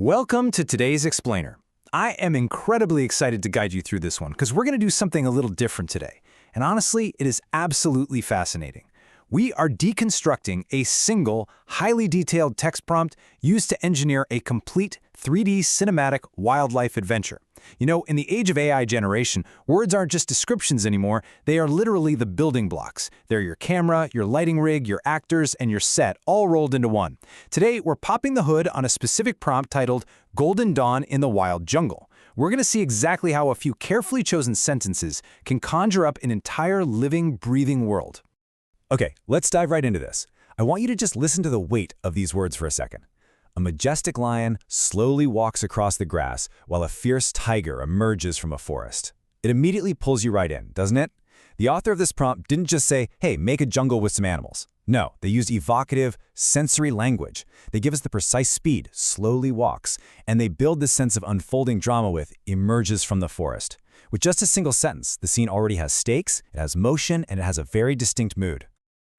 Welcome to today's Explainer. I am incredibly excited to guide you through this one because we're going to do something a little different today. And honestly, it is absolutely fascinating. We are deconstructing a single, highly detailed text prompt used to engineer a complete 3D cinematic wildlife adventure. You know, in the age of AI generation, words aren't just descriptions anymore, they are literally the building blocks. They're your camera, your lighting rig, your actors, and your set, all rolled into one. Today, we're popping the hood on a specific prompt titled Golden Dawn in the Wild Jungle. We're going to see exactly how a few carefully chosen sentences can conjure up an entire living, breathing world. Okay, let's dive right into this. I want you to just listen to the weight of these words for a second. A majestic lion slowly walks across the grass while a fierce tiger emerges from a forest. It immediately pulls you right in, doesn't it? The author of this prompt didn't just say, hey, make a jungle with some animals. No, they used evocative, sensory language. They give us the precise speed, slowly walks, and they build this sense of unfolding drama with emerges from the forest. With just a single sentence, the scene already has stakes, it has motion, and it has a very distinct mood.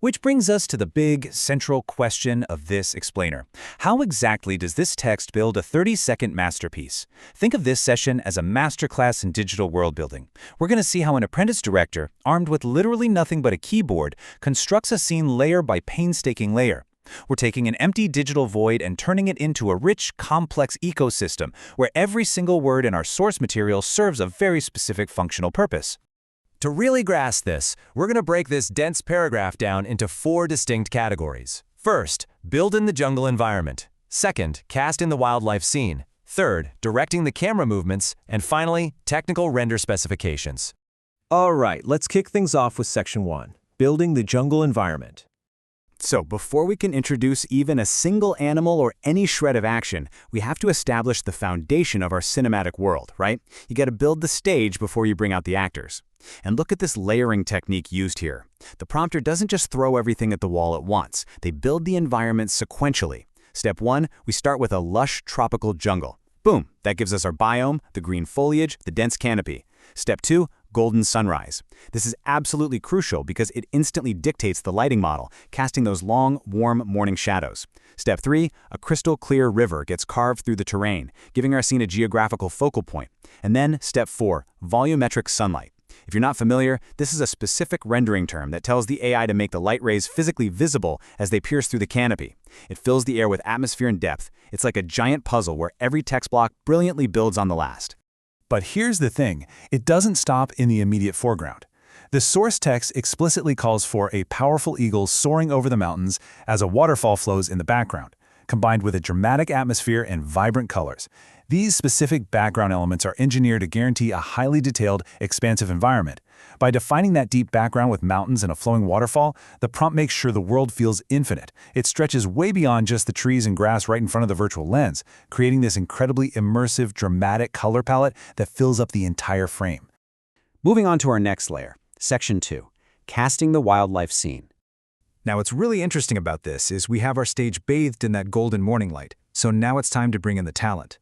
Which brings us to the big, central question of this explainer. How exactly does this text build a 30-second masterpiece? Think of this session as a masterclass in digital world building. We're going to see how an apprentice director, armed with literally nothing but a keyboard, constructs a scene layer by painstaking layer. We're taking an empty digital void and turning it into a rich, complex ecosystem where every single word in our source material serves a very specific functional purpose. To really grasp this, we're going to break this dense paragraph down into 4 distinct categories. First, build in the jungle environment. Second, cast in the wildlife scene. Third, directing the camera movements. And finally, technical render specifications. All right, let's kick things off with Section 1, building the jungle environment. So before we can introduce even a single animal or any shred of action, we have to establish the foundation of our cinematic world, right? You got to build the stage before you bring out the actors. And look at this layering technique used here. The prompter doesn't just throw everything at the wall at once. They build the environment sequentially. Step 1, we start with a lush tropical jungle. Boom, that gives us our biome, the green foliage, the dense canopy. Step 2, golden sunrise. This is absolutely crucial because it instantly dictates the lighting model, casting those long, warm morning shadows. Step 3, a crystal clear river gets carved through the terrain, giving our scene a geographical focal point. And then Step 4, volumetric sunlight. If you're not familiar, this is a specific rendering term that tells the AI to make the light rays physically visible as they pierce through the canopy. It fills the air with atmosphere and depth. It's like a giant puzzle where every text block brilliantly builds on the last. But here's the thing, it doesn't stop in the immediate foreground. The source text explicitly calls for a powerful eagle soaring over the mountains as a waterfall flows in the background, combined with a dramatic atmosphere and vibrant colors. These specific background elements are engineered to guarantee a highly detailed, expansive environment. By defining that deep background with mountains and a flowing waterfall, the prompt makes sure the world feels infinite. It stretches way beyond just the trees and grass right in front of the virtual lens, creating this incredibly immersive, dramatic color palette that fills up the entire frame. Moving on to our next layer, Section 2, casting the wildlife scene. Now what's really interesting about this is we have our stage bathed in that golden morning light, so now it's time to bring in the talent.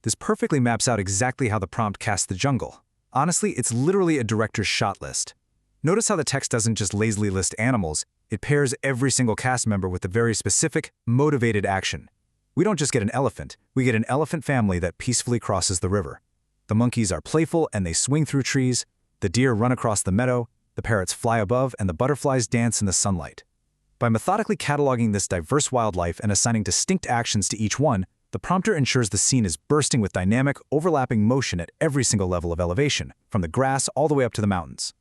This perfectly maps out exactly how the prompt casts the jungle. Honestly, it's literally a director's shot list. Notice how the text doesn't just lazily list animals, it pairs every single cast member with a very specific, motivated action. We don't just get an elephant, we get an elephant family that peacefully crosses the river. The monkeys are playful and they swing through trees, the deer run across the meadow, the parrots fly above, and the butterflies dance in the sunlight. By methodically cataloging this diverse wildlife and assigning distinct actions to each one, the prompter ensures the scene is bursting with dynamic, overlapping motion at every single level of elevation, from the grass all the way up to the mountains.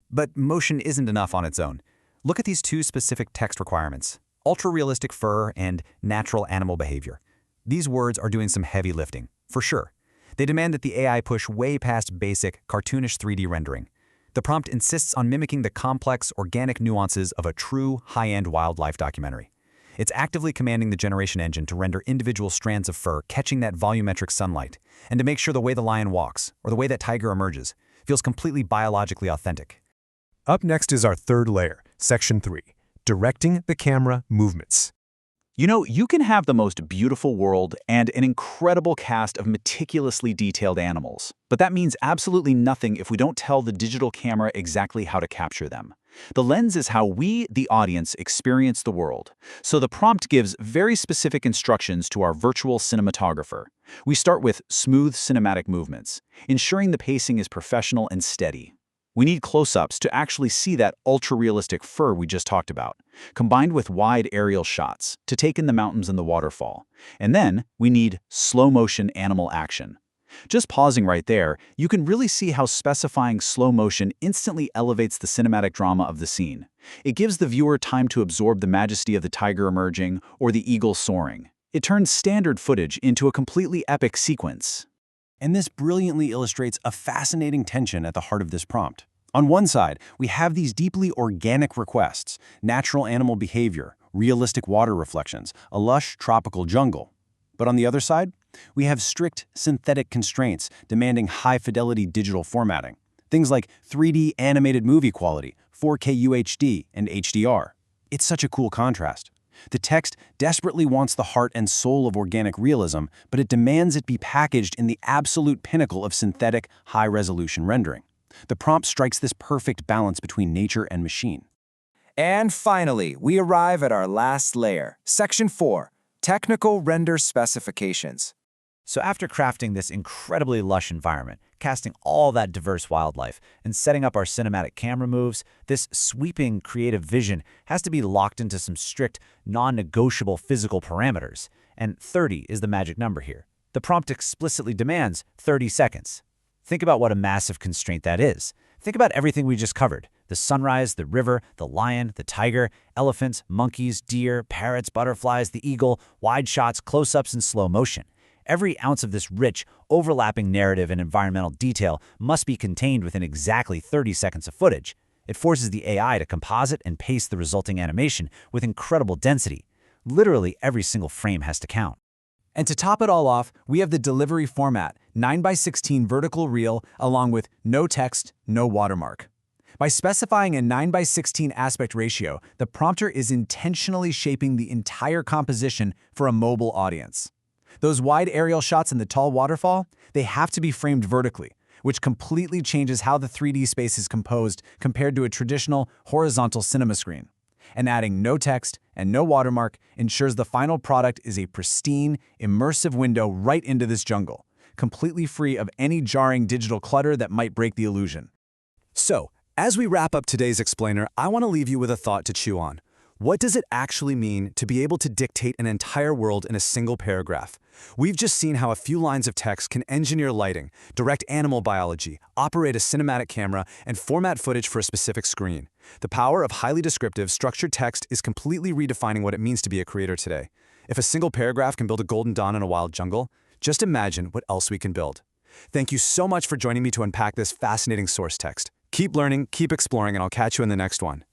But motion isn't enough on its own. Look at these 2 specific text requirements, ultra-realistic fur and natural animal behavior. These words are doing some heavy lifting, for sure. They demand that the AI push way past basic, cartoonish 3D rendering. The prompt insists on mimicking the complex, organic nuances of a true, high-end wildlife documentary. It's actively commanding the generation engine to render individual strands of fur catching that volumetric sunlight, and to make sure the way the lion walks, or the way that tiger emerges, feels completely biologically authentic. Up next is our third layer, Section 3, directing the camera movements. You know, you can have the most beautiful world and an incredible cast of meticulously detailed animals, but that means absolutely nothing if we don't tell the digital camera exactly how to capture them. The lens is how we, the audience, experience the world. So the prompt gives very specific instructions to our virtual cinematographer. We start with smooth cinematic movements, ensuring the pacing is professional and steady. We need close-ups to actually see that ultra-realistic fur we just talked about, combined with wide aerial shots to take in the mountains and the waterfall. And then we need slow-motion animal action. Just pausing right there, you can really see how specifying slow motion instantly elevates the cinematic drama of the scene. It gives the viewer time to absorb the majesty of the tiger emerging or the eagle soaring. It turns standard footage into a completely epic sequence. And this brilliantly illustrates a fascinating tension at the heart of this prompt. On one side, we have these deeply organic requests, natural animal behavior, realistic water reflections, a lush tropical jungle. But on the other side, we have strict synthetic constraints demanding high-fidelity digital formatting. Things like 3D animated movie quality, 4K UHD, and HDR. It's such a cool contrast. The text desperately wants the heart and soul of organic realism, but it demands it be packaged in the absolute pinnacle of synthetic, high-resolution rendering. The prompt strikes this perfect balance between nature and machine. And finally, we arrive at our last layer, Section 4, Technical Render Specifications. So after crafting this incredibly lush environment, casting all that diverse wildlife, and setting up our cinematic camera moves, this sweeping creative vision has to be locked into some strict, non-negotiable physical parameters. And 30 is the magic number here. The prompt explicitly demands 30 seconds. Think about what a massive constraint that is. Think about everything we just covered. The sunrise, the river, the lion, the tiger, elephants, monkeys, deer, parrots, butterflies, the eagle, wide shots, close-ups, and slow motion. Every ounce of this rich, overlapping narrative and environmental detail must be contained within exactly 30 seconds of footage. It forces the AI to composite and paste the resulting animation with incredible density. Literally every single frame has to count. And to top it all off, we have the delivery format, 9:16 vertical reel, along with no text, no watermark. By specifying a 9:16 aspect ratio, the prompter is intentionally shaping the entire composition for a mobile audience. Those wide aerial shots in the tall waterfall, they have to be framed vertically, which completely changes how the 3D space is composed compared to a traditional horizontal cinema screen. And adding no text and no watermark ensures the final product is a pristine, immersive window right into this jungle, completely free of any jarring digital clutter that might break the illusion. So, as we wrap up today's explainer, I want to leave you with a thought to chew on. What does it actually mean to be able to dictate an entire world in a single paragraph? We've just seen how a few lines of text can engineer lighting, direct animal biology, operate a cinematic camera, and format footage for a specific screen. The power of highly descriptive, structured text is completely redefining what it means to be a creator today. If a single paragraph can build a golden dawn in a wild jungle, just imagine what else we can build. Thank you so much for joining me to unpack this fascinating source text. Keep learning, keep exploring, and I'll catch you in the next one.